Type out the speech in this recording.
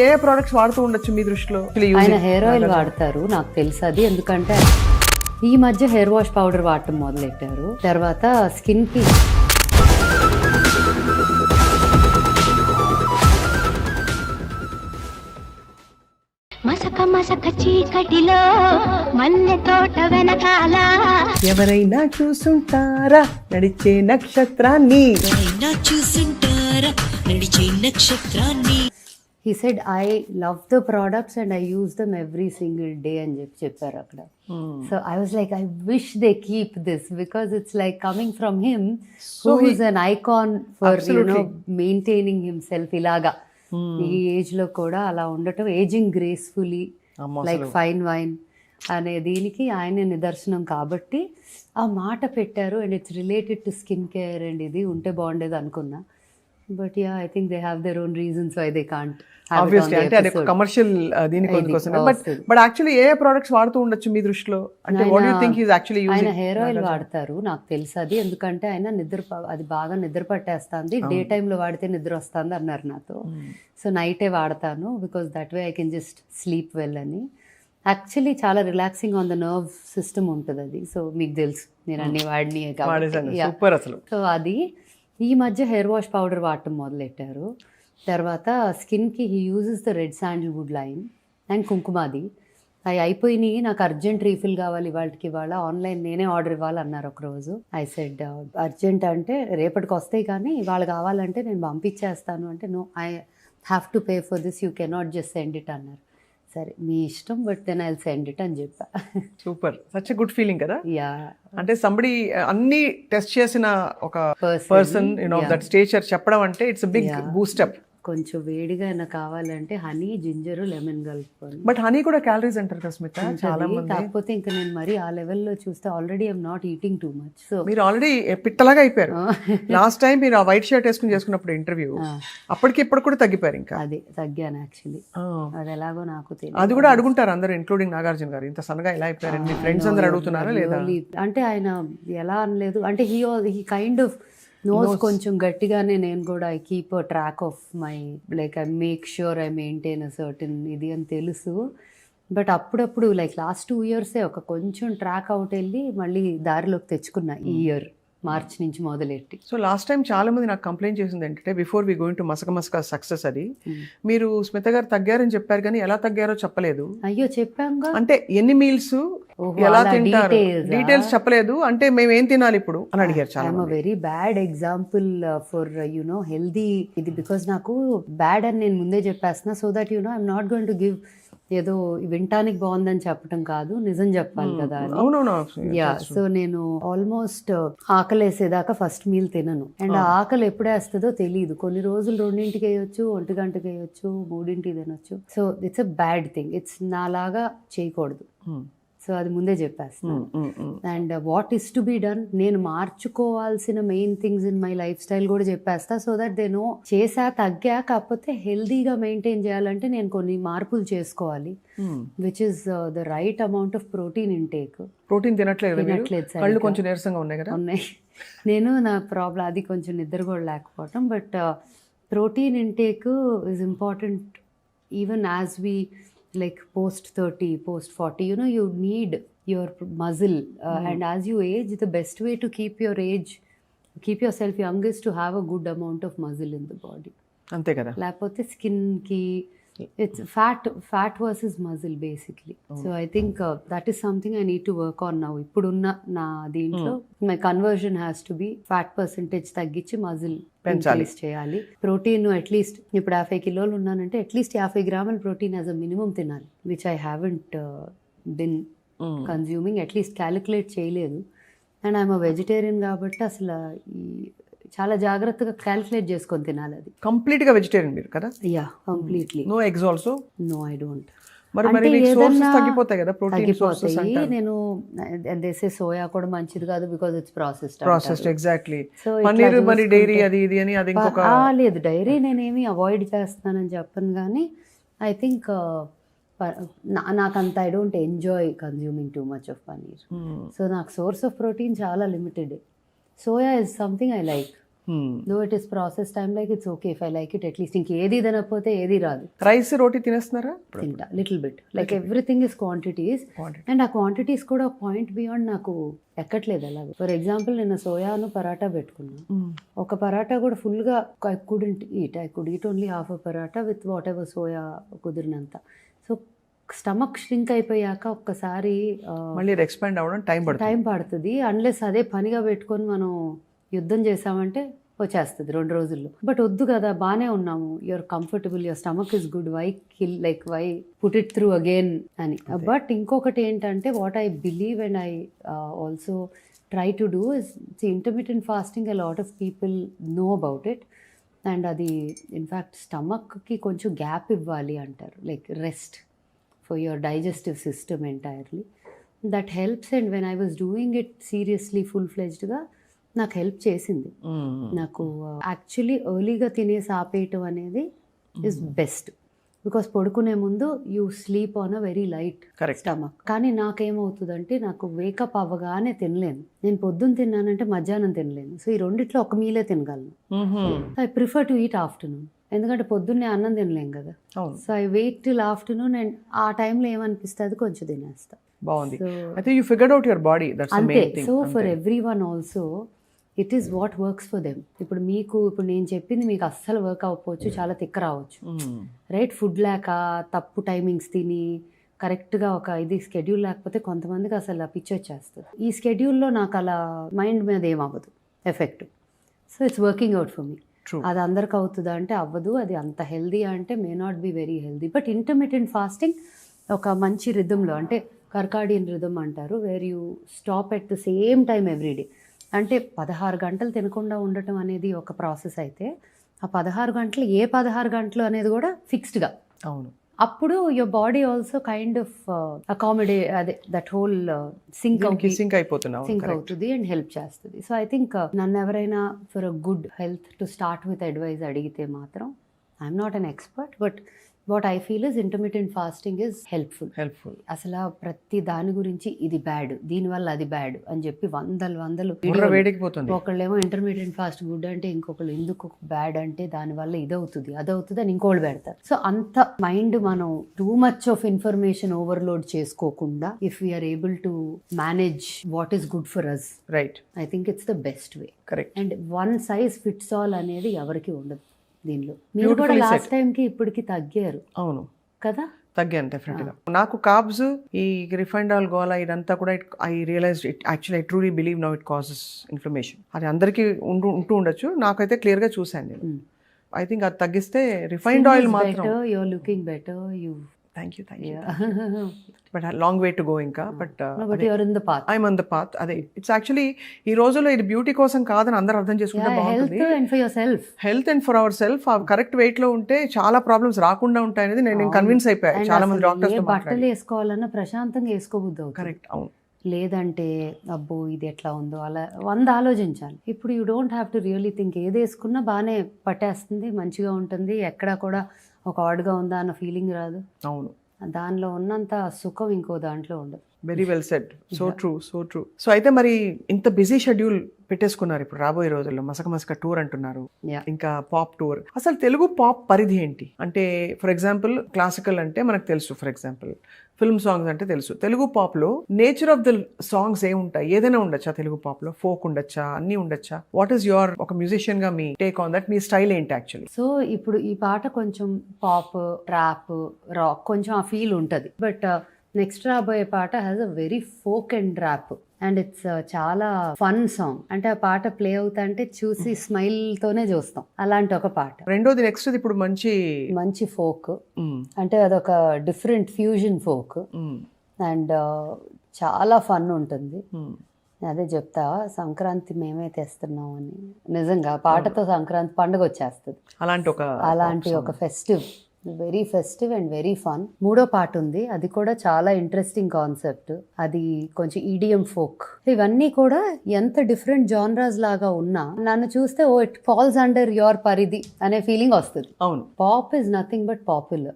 ఏ products వాడుతూ ఉండొచ్చు మీ దృష్టిలో? ఆయన హెయిర్ ఆయిల్ వాడతారు, నాకు తెలుసు అది. ఎందుకంటే ఈ మధ్య హెయిర్ వాష్ పౌడర్ వాడటం మొదలెట్టారు. తర్వాత స్కిన్ కి మసక మసక చీకటిలో మల్లె తోట వెనకాల ఎవరైనా చూసుంటారా నడిచే నక్షత్రాన్ని? చూసుంటారా నడిచే నక్షత్రాన్ని. he said I love the products and I use them every single day అని చెప్పారు అక్కడ. So I was like, I wish they keep this because it's like coming from him, who is an icon for maintaining himself ఇలాగా ఈ age లో కూడా అలా ఉండటం, ageing gracefully like fine wine అనే దీనికి ఆయన నిదర్శనం. కాబట్టి ఆ మాట పెట్టారు and it's related to skin care and ఇది ఉంటే బాగుండేది అనుకున్నా. But yeah, I think they have their own reasons why they can't. Obviously అంటే అది కమర్షియల్ దీనికోసం. బట్ యాక్చువల్లీ ఏ ప్రొడక్ట్స్ వాడుతూ ఉండొచ్చు మీ దృష్టిలో? అంటే what do you think is actually using? ఆయన హెయిర్ ఆయిల్ వాడతారు, నాకు తెలుసు అది. ఎందుకంటే ఆయన అది బాగా నిద్ర పట్టేస్తుంది, డే టైంలో వాడితే నిద్ర వస్తుంది అన్నారు నాతో. సో నైటే వాడతాను because that way I can just sleep well అని. యాక్చువల్లీ చాలా relaxing on the nerve system ఉంటుంది అది. సో మీకు తెలుసు నేను అన్ని వాడిని. సో అది ఈ మధ్య హెయిర్ వాష్ పౌడర్ వాడటం మొదలెట్టారు. తర్వాత స్కిన్కి he uses the red Sandalwood line and Kumkumadi. అవి అయిపోయినాయి, నాకు అర్జెంట్ రీఫిల్ కావాలి ఇవాళ ఆన్లైన్ నేనే ఆర్డర్ ఇవ్వాలన్నారు ఒకరోజు. ఐ సెడ్ అర్జెంట్ అంటే రేపటికి వస్తాయి కానీ ఇవాళ కావాలంటే నేను పంపించేస్తాను అంటే, no, I have to pay for this, you cannot just send it అన్నారు. సరే మీ ఇష్టం, but then I will send it అని చెప్పా. Super, such a good feeling కదా. యా, అంటే సంబడి అన్ని టెస్ట్ చేసిన ఒక పర్సన్ దట్ స్టేచర్ చెప్పడం అంటే ఇట్స్ బిగ్ బూస్టప్. కొంచెం వేడిగా కావాలంటే హనీ, జింజర్, లెమన్ కలుపుకోండి. బట్ హనీ కూడా క్యాలరీస్ అంటారు కదా స్మిత చాలా మంది. కాకపోతే ఇంకా నేను మరి ఆ లెవెల్లో చూస్తే already I'm not eating too much. So మీరు ఆల్రెడీ పిట్టలాగా అయిపోయారు. లాస్ట్ టైం మీరు ఆ వైట్ షర్ట్ వేసుకుని చేసుకున్నప్పుడు ఇంటర్వ్యూ, అప్పటికి ఇప్పుడు కూడా తగ్గిపోయారు. ఇంకా అది తగ్గాను యాక్చువల్లీ. అది ఎలాగో నాకు తెలియదు. అది కూడా అడుగుంటారు అందరూ, ఇంక్లూడింగ్ నాగార్జున గారు, ఇంత సన్నగా ఎలా అయిపోయారు మీ ఫ్రెండ్స్ అందరూ అడుగుతున్నారా లేదా? అంటే ఆయన ఎలా అనలేదు, అంటే హీ కైండ్ ఆఫ్ నోస్ కొంచెం గట్టిగానే. నేను కూడా I keep a track of my like I make sure I maintain a certain ఇది అని తెలుసు. బట్ అప్పుడప్పుడు లైక్ లాస్ట్ 2 years ఒక కొంచెం ట్రాక్ అవుట్ వెళ్ళి మళ్ళీ దారిలోకి తెచ్చుకున్నా ఈ ఇయర్ మార్చ్ నుంచి మొదలెట్టి. సో లాస్ట్ టైం చాలా మంది నాకు కంప్లైంట్ చేసింది ఏంటంటే, బిఫోర్ వి గోయింగ్ టు మసక సక్సెస్ అది, మీరు స్మిత గారు తగ్గారని చెప్పారు కానీ ఎలా తగ్గారో చెప్పలేదు. అయ్యో చెప్పాంగా, అంటే ఎన్ని మీల్స్ ఎలా తింటారు డీటెయిల్స్ చెప్పలేదు. అంటే మేము ఏం తినాలి ఇప్పుడు అని అడిగారు చాలా. I'm a very bad example for healthy ఇది, బికాస్ నాకు బ్యాడ్ అని నేను ముందే చెప్పేస్తున్నా. So that I'm not going to give ఏదో వింటానికి బాగుందని చెప్పడం కాదు, నిజం చెప్పాలి కదా. యా, సో నేను ఆల్మోస్ట్ ఆకలి వేసేదాకా ఫస్ట్ మీల్ తినను. అండ్ ఆకలి ఎప్పుడు వేస్తుందో తెలియదు. కొన్ని రోజులు 2ంటికి వేయొచ్చు, 1 గంటకి వేయొచ్చు, 3ంటికి తినొచ్చు. So it's a bad thing. It's నాలాగా చేయకూడదు. సో అది ముందే చెప్పేస్తాను. And what is to be done, నేను మార్చుకోవాల్సిన main things in my lifestyle కూడా చెప్పేస్తా. సో దట్ దే నో చేసా తగ్గా, కాకపోతే హెల్దీగా మెయింటైన్ చేయాలంటే నేను కొన్ని మార్పులు చేసుకోవాలి, which is the right amount of protein intake. Protein తినట్లేదు, కొంచెం నీరసంగా ఉన్నాయి కదా. ఉన్నాయి. నేను నా ప్రాబ్లం అది, కొంచెం నిద్ర కూడా లేకపోవటం. But protein intake is important even as we like post 30, post 40, you need your muscle and as you age, the best way to keep yourself young is to have a good amount of muscle in the body. అంతే కదా, లేకపోతే skin ki it's fat versus muscle basically. So I think that is something I need to work on now. ఇప్పుడున్న నా దీంట్లో my conversion has to be fat percentage తగ్గించి muscle increase చేయాలి. Protein at least ఇప్పుడు 50 కిలోలు ఉన్నానంటే అట్లీస్ట్ 50 గ్రాముల protein as a minimum తినాలి, which I haven't been consuming, at least calculate చేయలేదు. అండ్ ఐఎమ్ అ వెజిటేరియన్ కాబట్టి అసలు చాలా జాగ్రత్తగా క్యాలిక్యులేట్ చేసుకొని తినాలి. అది కంప్లీట్ గా వెజిటేరియన్ మీరు కదా? Yeah, completely. No eggs also? No, I don't. తగ్గిపోతాయి. నేను దేశే సోయా కూడా మంచిది కాదు because it's processed. Exactly. Paneer మరి డైరీ అది ఇది అని అది ఇంకొక. లేదు, డైరీ నేనేమి అవాయిడ్ చేస్తానని చెప్పను, కానీ ఐ థింక్ నాకంత I don't enjoy consuming two much of paneer. So నాకు సోర్స్ ఆఫ్ ప్రోటీన్ చాలా limited. Soya is something I like. Though it is process time like it's okay if I like it at least ఇంకేది తినకపోతే ఏది రాదు. Rice రోటీ తినేస్తున్నారా? తింటా little bit, like everything is quantities. And ఆ quantities కూడా point beyond నాకు ఎక్కట్లేదు అలాగే. ఫర్ ఎగ్జాంపుల్ నిన్న సోయాను పరాటా పెట్టుకున్నా, ఒక పరాటా కూడా ఫుల్గా I could eat only half a paratha with whatever soya కుదిరినంత. సో స్టమక్ ష్రింక్ అయిపోయాక ఒక్కసారి మళ్ళీ ఎక్స్పాండ్ అవ్వడం టైం పడుతుంది. అన్లెస్ అదే పనిగా పెట్టుకొని మనం యుద్ధం చేసామంటే వచ్చేస్తుంది 2 రోజుల్లో. బట్ వద్దు కదా, బాగానే ఉన్నాము, you're comfortable, your stomach is good, why put it through again అని. బట్ ఇంకొకటి ఏంటంటే what I believe and I also try to do is intermediate fasting. A lot of people know about it. And అది in fact స్టమక్కి కొంచెం gap ఇవ్వాలి అంటారు, like rest for your digestive system entirely. That helps. And when I was doing it seriously full ఫ్లెజ్డ్గా నాకు help చేసింది. నాకు actually ఎర్లీగా తినేసి ఆపేయటం అనేది ఇస్ బెస్ట్, బికాస్ పడుకునే ముందు you sleep on a very light stomach. కానీ నాకేమవుతుందంటే నాకు వేకప్ అవ్వగానే తినలేను. నేను పొద్దున్న తిన్నానంటే మధ్యాహ్నం తినలేను. సో ఈ రెండిట్లో ఒక మీలే తినగలను. I prefer to eat afternoon, ఎందుకంటే పొద్దున్నే అన్నం తినలేం కదా. So I wait till afternoon and ఆ టైంలో ఏమనిపిస్తుంది కొంచెం తినేస్తా. బాగుంది. అయితే you figured out your body, that's the main thing. So for everyone also it is what works for them. ఇప్పుడు నేను చెప్పింది మీకు అస్సలు వర్క్ అవ్వకపోవచ్చు, చాలా తిక్క రావచ్చు, రైట్? ఫుడ్ లేక తప్పు టైమింగ్స్ తిని కరెక్ట్గా ఒక ఇది స్కెడ్యూల్ లేకపోతే కొంతమందికి అసలు పిచ్చి వచ్చేస్తుంది. ఈ స్కెడ్యూల్లో నాకు అలా మైండ్ మీద ఏమవ్వదు effect. So it's working out for me. అది అందరికి అవుతుందా అంటే అవ్వదు. అది అంత హెల్దీ అంటే may not be very healthy. But intermediate fasting ఒక మంచి రిథంలో, అంటే కర్కాడియన్ రిథమ్ అంటారు, where you stop at the same time everyday. అంటే 16 గంటలు తినకుండా ఉండటం అనేది ఒక ప్రాసెస్ అయితే, ఆ 16 గంటలు 16 గంటలు అనేది కూడా ఫిక్స్డ్గా. అవును. అప్పుడు your body also kind of అదే దట్ హోల్ సింక్ అవుతుంది అండ్ హెల్ప్ చేస్తుంది. సో ఐ థింక్ నన్ను ఎవరైనా for a good health to start with advice అడిగితే మాత్రం I'm not an expert, but what I feel is intermediate fasting is helpful. అసలు ప్రతి దాని గురించి ఇది బ్యాడ్, దీనివల్ల అది బ్యాడ్ అని చెప్పి వందలు ఒకళ్ళేమో ఇంటర్మీడియట్ ఫాస్ట్ గుడ్ అంటే ఇంకొకళ్ళు ఎందుకు బ్యాడ్ అంటే దానివల్ల ఇదవుతుంది అదవుతుంది అని ఇంకోళ్ళు పెడతారు. సో అంత మైండ్ మనం too much of information overload చేసుకోకుండా if we are able to manage what is good for us, right, I think it's the best way. And one size fits all అనేది ఎవరికి ఉండదు దీనిలో. మీరు కూడా లాస్ట్ టైం కి ఇప్పటికి తగ్గారు. అవును కదా, తగ్గాను డెఫినెట్గా. నాకు కార్బ్స్, ఈ రిఫైన్డ్ ఆయిల్ గోలా ఇదంతా కూడా I realise it actually I truly believe now it causes inflammation. అది అందరికీ ఉంటూ ఉండొచ్చు, నాకైతే క్లియర్గా చూశాను నేను. ఐ థింక్ అది తగ్గిస్తే రిఫైన్డ్ ఆయిల్ మాత్రం. You are looking better. Thank you. But long way to go ఇంకా. But I'm on the path. అదే ఇట్స్ యాక్చువల్లీ ఈ రోజుల్లో ఇది బ్యూటీ కోసం కాదని అందరూ అర్థం చేసుకుంటే బాగుంటుంది. Health and for our self ఆ కరెక్ట్ వెయిట్ లో ఉంటే చాలా ప్రాబ్లమ్స్ రాకుండా ఉంటాయి అనేది నేను కన్విన్స్ అయిపోయాను. చాలా మంది డాక్టర్స్ బట్టలు వేసుకోవాలన్నా ప్రశాంతంగా వేసుకోబుద్దు. కరెక్ట్, అవును. లేదంటే అబ్బో ఇది ఎట్లా ఉందో అలా 100 ఆలోచించాలి. ఇప్పుడు you don't have to really think. ఏది వేసుకున్నా బాగానే పట్టేస్తుంది, మంచిగా ఉంటుంది, ఎక్కడా కూడా ఒక ఆడ్గా ఉందా అన్న ఫీలింగ్ రాదు. అవును, దానిలో ఉన్నంత సుఖం ఇంకో దాంట్లో ఉండదు. Very well said. So true. So అయితే మరి ఇంత బిజీ షెడ్యూల్ పెట్టేసుకున్నారు ఇప్పుడు రాబోయే రోజుల్లో. మసక టూర్ అంటున్నారు, ఇంకా పాప్ టూర్. అసలు తెలుగు పాప్ పరిధి ఏంటి? అంటే ఫర్ ఎగ్జాంపుల్ క్లాసికల్ అంటే మనకు తెలుసు, ఫర్ ఎగ్జాంపుల్ ఫిల్మ్ సాంగ్స్ అంటే తెలుసు. తెలుగు పాప్ లో నేచర్ ఆఫ్ ద సాంగ్స్ ఏముంటాయి? ఏదైనా ఉండొచ్చా తెలుగు పాప్ లో? ఫోక్ ఉండొచ్చా? అన్ని ఉండొచ్చా? వాట్ ఈస్ యువర్, ఒక మ్యూజిషియన్ గా me take on that? Me style ఏంటి యాక్చువల్లీ? సో ఇప్పుడు ఈ పాట కొంచెం పాప్, ట్రాప్, రాక్ కొంచెం ఆ ఫీల్ ఉంటది. బట్ నెక్స్ట్ రాబోయే పాట has a very folk and rap and it's చాలా ఫన్ సాంగ్. అంటే ఆ పాట ప్లే అవుతా అంటే చూసి స్మైల్ తోనే చూస్తాం, అలాంటి ఒక పాట. రెండోది నెక్స్ట్ ఇప్పుడు మంచి ఫోక్, అంటే అదొక డిఫరెంట్ ఫ్యూజన్ ఫోక్ అండ్ చాలా ఫన్ ఉంటుంది. అదే చెప్తా, సంక్రాంతి మేమే తెస్తున్నాం అని. నిజంగా పాటతో సంక్రాంతి పండుగ వచ్చేస్తుంది. అలాంటి ఒక festive, very festive and very fun. మూడో పాట ఉంది, అది కూడా చాలా ఇంట్రెస్టింగ్ కాన్సెప్ట్. అది కొంచెం ఈడియం ఫోక్. ఇవన్నీ కూడా ఎంత డిఫరెంట్ జానరాస్ లాగా ఉన్నా నన్ను చూస్తే oh it falls under your పరిధి అనే ఫీలింగ్ వస్తుంది. అవును, pop is nothing but popular.